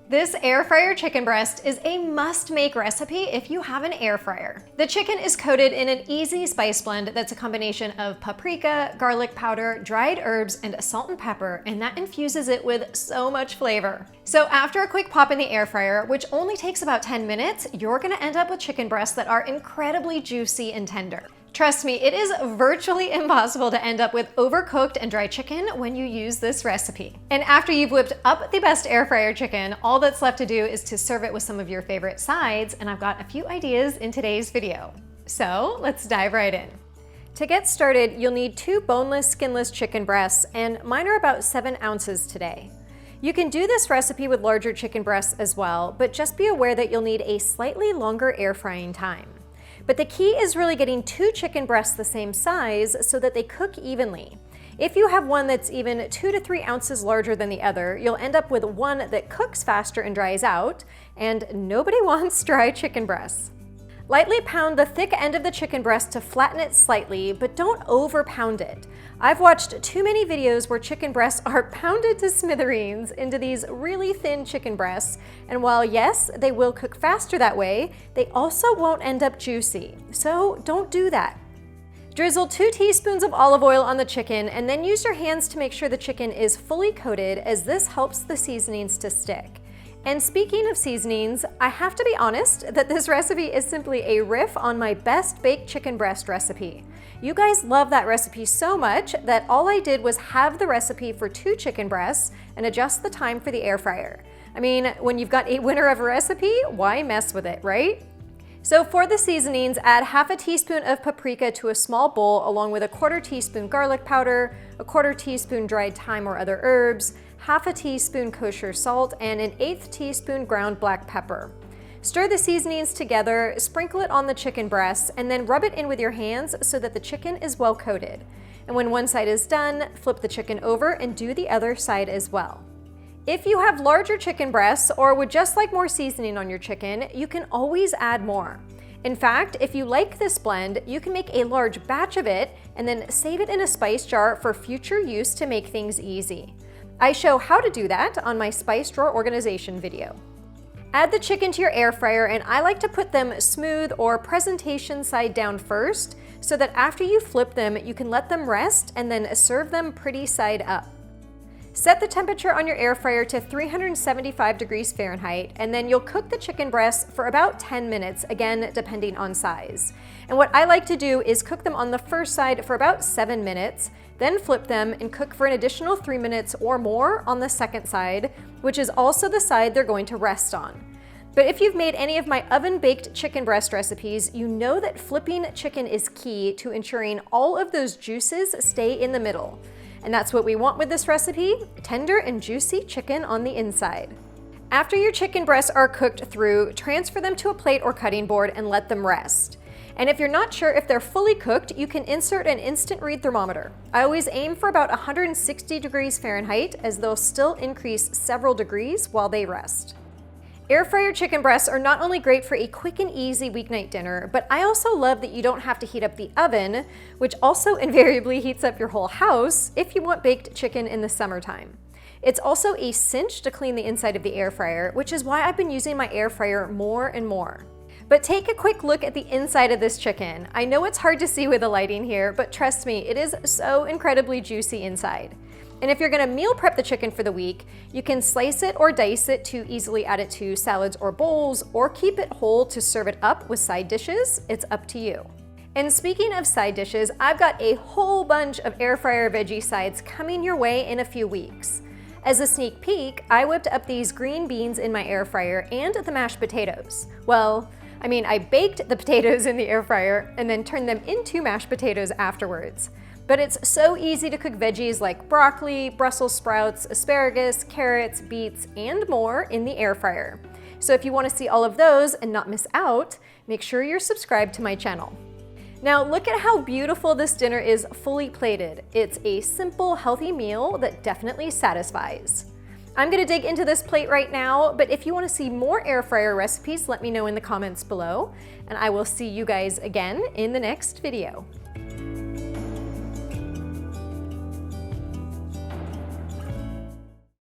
This air fryer chicken breast is a must-make recipe if you have an air fryer. The chicken is coated in an easy spice blend that's a combination of paprika, garlic powder, dried herbs, and salt and pepper, and that infuses it with so much flavor. So after a quick pop in the air fryer, which only takes about 10 minutes, you're gonna end up with chicken breasts that are incredibly juicy and tender. Trust me, it is virtually impossible to end up with overcooked and dry chicken when you use this recipe. And after you've whipped up the best air fryer chicken, all that's left to do is to serve it with some of your favorite sides, and I've got a few ideas in today's video. So let's dive right in. To get started, you'll need 2 boneless, skinless chicken breasts, and mine are about 7 ounces today. You can do this recipe with larger chicken breasts as well, but just be aware that you'll need a slightly longer air frying time. But the key is really getting 2 chicken breasts the same size so that they cook evenly. If you have one that's even 2 to 3 ounces larger than the other, you'll end up with one that cooks faster and dries out, and nobody wants dry chicken breasts. Lightly pound the thick end of the chicken breast to flatten it slightly, but don't over pound it. I've watched too many videos where chicken breasts are pounded to smithereens into these really thin chicken breasts, and while yes, they will cook faster that way, they also won't end up juicy, so don't do that. Drizzle 2 teaspoons of olive oil on the chicken and then use your hands to make sure the chicken is fully coated, as this helps the seasonings to stick. And speaking of seasonings, I have to be honest that this recipe is simply a riff on my best baked chicken breast recipe. You guys love that recipe so much that all I did was have the recipe for 2 chicken breasts and adjust the time for the air fryer. I mean, when you've got a winner of a recipe, why mess with it, right? So for the seasonings, add half a teaspoon of paprika to a small bowl along with a 1/4 teaspoon garlic powder, a 1/4 teaspoon dried thyme or other herbs, half a teaspoon kosher salt, and an 1/8 teaspoon ground black pepper. Stir the seasonings together, sprinkle it on the chicken breasts, and then rub it in with your hands so that the chicken is well coated. And when one side is done, flip the chicken over and do the other side as well. If you have larger chicken breasts or would just like more seasoning on your chicken, you can always add more. In fact, if you like this blend, you can make a large batch of it and then save it in a spice jar for future use to make things easy. I show how to do that on my spice drawer organization video. Add the chicken to your air fryer, and I like to put them smooth or presentation side down first so that after you flip them, you can let them rest and then serve them pretty side up. Set the temperature on your air fryer to 375 degrees Fahrenheit, and then you'll cook the chicken breasts for about 10 minutes, again, depending on size. And what I like to do is cook them on the first side for about 7 minutes, then flip them and cook for an additional 3 minutes or more on the second side, which is also the side they're going to rest on. But if you've made any of my oven-baked chicken breast recipes, you know that flipping chicken is key to ensuring all of those juices stay in the middle. And that's what we want with this recipe, tender and juicy chicken on the inside. After your chicken breasts are cooked through, transfer them to a plate or cutting board and let them rest. And if you're not sure if they're fully cooked, you can insert an instant read thermometer. I always aim for about 160 degrees Fahrenheit, as they'll still increase several degrees while they rest. Air fryer chicken breasts are not only great for a quick and easy weeknight dinner, but I also love that you don't have to heat up the oven, which also invariably heats up your whole house if you want baked chicken in the summertime. It's also a cinch to clean the inside of the air fryer, which is why I've been using my air fryer more and more. But take a quick look at the inside of this chicken. I know it's hard to see with the lighting here, but trust me, it is so incredibly juicy inside. And if you're gonna meal prep the chicken for the week, you can slice it or dice it to easily add it to salads or bowls, or keep it whole to serve it up with side dishes. It's up to you. And speaking of side dishes, I've got a whole bunch of air fryer veggie sides coming your way in a few weeks. As a sneak peek, I whipped up these green beans in my air fryer and the mashed potatoes. Well, I baked the potatoes in the air fryer and then turned them into mashed potatoes afterwards. But it's so easy to cook veggies like broccoli, Brussels sprouts, asparagus, carrots, beets, and more in the air fryer. So if you want to see all of those and not miss out, make sure you're subscribed to my channel. Now look at how beautiful this dinner is fully plated. It's a simple, healthy meal that definitely satisfies. I'm gonna dig into this plate right now, but if you wanna see more air fryer recipes, let me know in the comments below, and I will see you guys again in the next video.